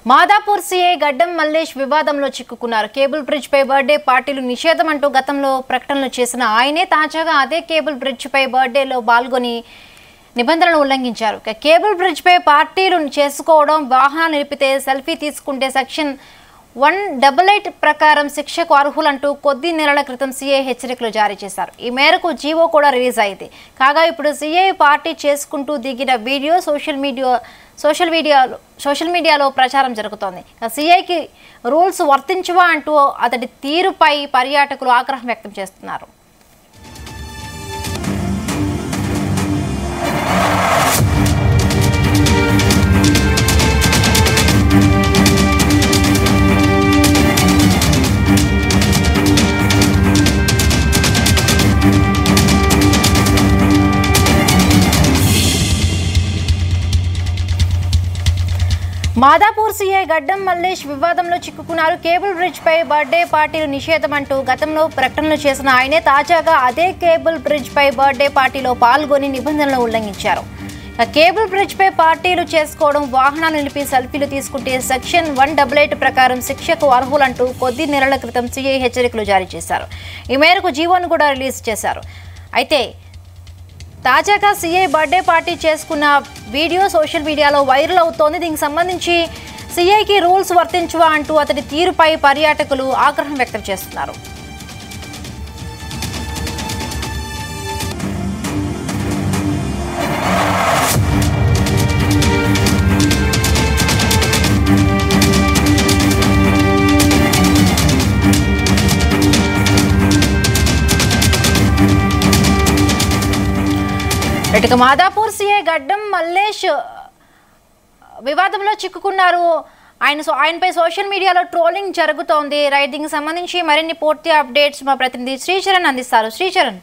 Madhapur CI గడ్డం మల్లేష్ వివాదంలో చిక్కుకున్నారు. Cable bridge పై birthday పార్టీలు నిషేధం అంటూ గతంలో ప్రకటనలు చేసిన ఆయనే తాజాగా అదే కేబుల్ బ్రిడ్జ్ పై బర్త్డేలో పాల్గొని నిబంధనలు ఉల్లంఘించారు. కేబుల్ బ్రిడ్జ్ పై పార్టీలు చేసుకోవడం, వాహనాలు నిలిపితే సెల్ఫీ తీసుకుంటే సెక్షన్ 188 ప్రకారం శిక్షకు అర్హులంటూ కొద్ది నెలల క్రితం సీఐ హెచ్చరికలు జారీ చేశారు. ఈ మేరకు జీవో కూడా రిలీజ్ అయింది. కాగా ఇప్పుడు సీఐ పార్టీ చేసుకుంటూ దిగిన వీడియో సోషల్ మీడియాలో ప్రచారం జరుగుతోంది. సీఐకి రూల్స్ వర్తించవా అంటూ అతడి తీరుపై పర్యాటకులు ఆగ్రహం వ్యక్తం చేస్తున్నారు. మాదాపూర్ సీఐ గడ్డం మల్లేష్ వివాదంలో చిక్కుకున్నారు. కేబుల్ బ్రిడ్జ్ పై బర్త్డే పార్టీలు నిషేధం అంటూ గతంలో ప్రకటనలు చేసిన ఆయనే తాజాగా అదే కేబుల్ బ్రిడ్జ్ పై బర్త్డే పార్టీలో పాల్గొని నిబంధనలు ఉల్లంఘించారు. కేబుల్ బ్రిడ్జ్ పై పార్టీలు చేసుకోవడం, వాహనాలు నిలిపి సెల్ఫీలు తీసుకుంటే సెక్షన్ 188 ప్రకారం శిక్షకు అర్హులంటూ కొద్ది నెలల క్రితం సీఐ హెచ్చరికలు జారీ చేశారు. ఈ మేరకు జీవోను కూడా రిలీజ్ చేశారు. అయితే తాజాగా సీఐ బర్త్డే పార్టీ చేసుకున్న వీడియో సోషల్ మీడియాలో వైరల్ అవుతోంది. దీనికి సంబంధించి సీఐకి రూల్స్ వర్తించవా అంటూ అతడి తీరుపై పర్యాటకులు ఆగ్రహం వ్యక్తం చేస్తున్నారు. ఇటుక మాదాపూర్ సీఐ గడ్డం మల్లేష్ వివాదంలో చిక్కుకున్నారు. ఆయనపై సోషల్ మీడియాలో ట్రోలింగ్ జరుగుతోంది. దీనికి సంబంధించి మరిన్ని పూర్తి అప్డేట్స్ మా ప్రతినిధి శ్రీచరణ్ అందిస్తారు. శ్రీచరణ్,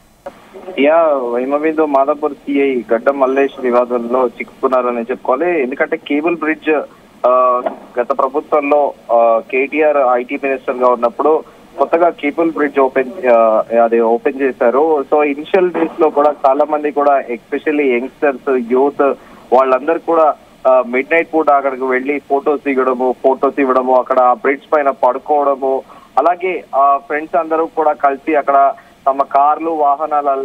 వైమవిందో మాదాపూర్ సీఐ గడ్డం మల్లేష్ వివాదంలో చిక్కుకున్నారని చెప్పుకోవాలి. ఎందుకంటే కేబుల్ బ్రిడ్జ్ గత ప్రభుత్వంలో కేటీఆర్ ఐటీ మినిస్టర్ గా ఉన్నప్పుడు కొత్తగా కేబుల్ బ్రిడ్జ్ ఓపెన్ చేశారు. సో ఇనిషియల్ డేస్ లో కూడా చాలా మంది కూడా ఎస్పెషల్లీ యంగ్స్టర్స్, యూత్ వాళ్ళందరూ కూడా మిడ్ నైట్ పూట అక్కడికి వెళ్లి ఫొటోస్ ఇవ్వడము, అక్కడ బ్రిడ్జ్ పైన పడుకోవడము, అలాగే ఫ్రెండ్స్ అందరూ కూడా కలిసి అక్కడ తమ కార్లు, వాహనాలు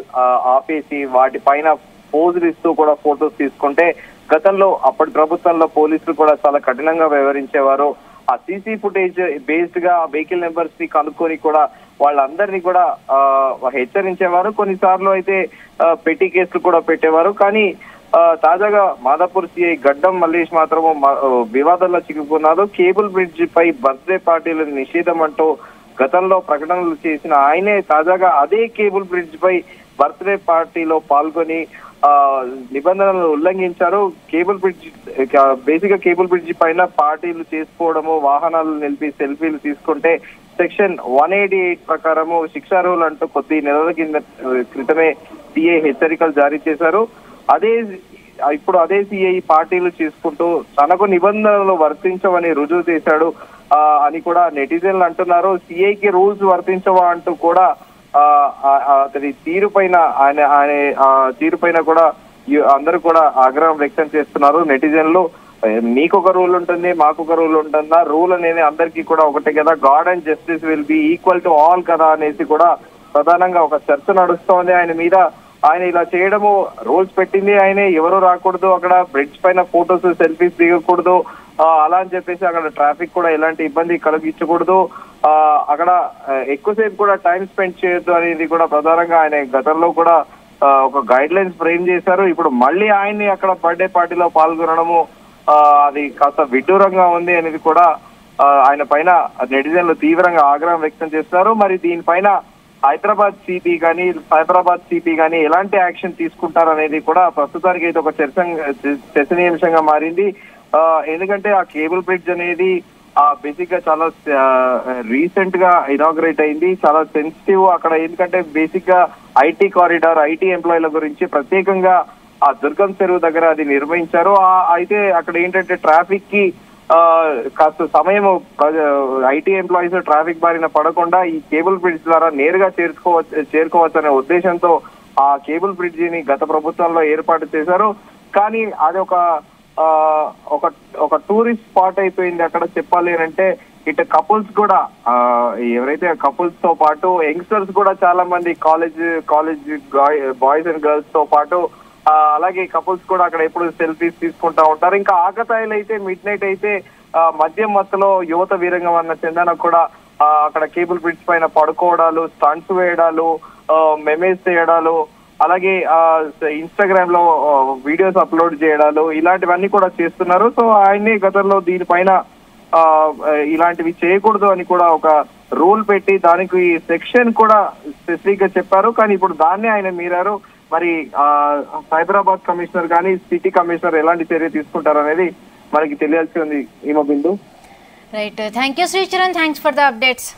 ఆపేసి వాటి పైన పోజులు ఇస్తూ కూడా ఫొటోస్ తీసుకుంటే గతంలో అప్పటి ప్రభుత్వంలో పోలీసులు కూడా చాలా కఠినంగా వ్యవహరించేవారు. ఆ సీసీ ఫుటేజ్ బేస్డ్ గా వెహికల్ నెంబర్స్ ని కనుక్కొని కూడా వాళ్ళందరినీ కూడా హెచ్చరించేవారు. కొన్నిసార్లు అయితే పెట్టి కేసులు కూడా పెట్టేవారు. కానీ తాజాగా మాదాపూర్ సీఐ గడ్డం మల్లేష్ మాత్రము వివాదంలో చిక్కుకున్నారు. కేబుల్ బ్రిడ్జ్ పై బర్త్డే పార్టీల నిషేధం అంటూ గతంలో ప్రకటనలు చేసిన ఆయనే తాజాగా అదే కేబుల్ బ్రిడ్జ్ పై బర్త్డే పార్టీలో పాల్గొని నిబంధనలను ఉల్లంఘించారు. బేసిక్ గా కేబుల్ బ్రిడ్జ్ పైన పార్టీలు చేసుకోవడము, వాహనాలు నిలిపి సెల్ఫీలు తీసుకుంటే సెక్షన్ 188 ప్రకారము శిక్షార్హులు అంటూ కొద్ది నెలల క్రితమే సిఐ హెచ్చరికలు జారీ చేశారు. ఇప్పుడు అదే సిఐ పార్టీలు చేసుకుంటూ తనకు నిబంధనలు వర్తించవని రుజువు చేశాడు అని కూడా నెటిజన్లు అంటున్నారు. సిఐకి రూల్స్ వర్తించవా అంటూ కూడా అతని తీరుపైన తీరుపైన కూడా అందరూ కూడా ఆగ్రహం వ్యక్తం చేస్తున్నారు నెటిజన్లు. మీకొక రూల్ ఉంటుంది, మాకొక రూల్ ఉంటుందా? రూల్ అనేది అందరికీ కూడా ఒకటే కదా, God and justice will be equal to all కదా అనేసి కూడా ప్రధానంగా ఒక చర్చ నడుస్తోంది ఆయన మీద. ఆయన ఇలా చేయడము రూల్స్ పెట్టింది ఆయనే, ఎవరు రాకూడదు, అక్కడ బ్రిడ్జ్ పైన ఫొటోస్, సెల్ఫీస్ దిగకూడదు, అలా అని చెప్పేసి అక్కడ ట్రాఫిక్ కూడా ఎలాంటి ఇబ్బంది కలిగించకూడదు, అక్కడ ఎక్కువసేపు కూడా టైం స్పెండ్ చేయొద్దు అనేది కూడా ప్రధానంగా ఆయన గతంలో కూడా ఒక గైడ్ లైన్స్ ఫ్రేమ్ చేశారు. ఇప్పుడు మళ్ళీ ఆయన్ని అక్కడ బర్త్డే పార్టీలో పాల్గొనడము అది కాస్త విడ్డూరంగా ఉంది అనేది కూడా ఆయన పైన నెటిజన్లు తీవ్రంగా ఆగ్రహం వ్యక్తం చేస్తున్నారు. మరి దీనిపైన హైదరాబాద్ సిపి కానీ ఎలాంటి యాక్షన్ తీసుకుంటారనేది కూడా ప్రస్తుతానికి అయితే ఒక చర్చనీయాంశంగా మారింది. ఎందుకంటే ఆ కేబుల్ బ్రిడ్జ్ అనేది బేసిక్ గా చాలా రీసెంట్ గా ఇనాగ్రేట్ అయింది, చాలా సెన్సిటివ్ అక్కడ. ఎందుకంటే బేసిక్ గా ఐటీ కారిడార్, ఐటీ ఎంప్లాయీల గురించి ప్రత్యేకంగా ఆ దుర్గం చెరువు దగ్గర అది నిర్వహించారు. అయితే అక్కడ ఏంటంటే ట్రాఫిక్ కి కాస్త సమయం ఐటీ ఎంప్లాయీస్ ట్రాఫిక్ బారిన పడకుండా ఈ కేబుల్ బ్రిడ్జ్ ద్వారా నేరుగా చేరుకోవచ్చు అనే ఉద్దేశంతో ఆ కేబుల్ బ్రిడ్జిని గత ప్రభుత్వంలో ఏర్పాటు చేశారు. కానీ అది ఒక ఒక టూరిస్ట్ స్పాట్ అయిపోయింది అక్కడ. చెప్పాలి అంటే ఇటు కపుల్స్ కూడా ఎవరైతే కపుల్స్ తో పాటు యంగ్స్టర్స్ కూడా చాలా మంది కాలేజ్ బాయ్స్ అండ్ గర్ల్స్ తో పాటు అలాగే కపుల్స్ కూడా అక్కడ ఎప్పుడు సెల్ఫీస్ తీసుకుంటా ఉంటారు. ఇంకా ఆకతాయిలు అయితే మిడ్ నైట్ అయితే మద్యం మత్తులో యువత వీరంగం అన్న చందన కూడా అక్కడ కేబుల్ బ్రిడ్జ్ పైన పడుకోవడాలు, స్టంట్స్ వేయడాలు, మెమేస్ చేయడాలు, అలాగే ఇన్స్టాగ్రామ్ లో వీడియోస్ అప్లోడ్ చేయడాలు ఇలాంటివన్నీ కూడా చేస్తున్నారు. సో ఆయన్ని గతంలో దీనిపైన ఇలాంటివి చేయకూడదు అని కూడా ఒక రూల్ పెట్టి దానికి సెక్షన్ కూడా స్పెసిఫిక్ గా చెప్పారు. కానీ ఇప్పుడు దాన్ని ఆయన మీరారు. మరి సైబరాబాద్ కమిషనర్ కానీ సిటీ కమిషనర్ ఎలాంటి చర్య తీసుకుంటారు అనేది మనకి తెలియాల్సి ఉంది. ఈమో Bindu. Right, thank you Sricharan, thanks for the updates.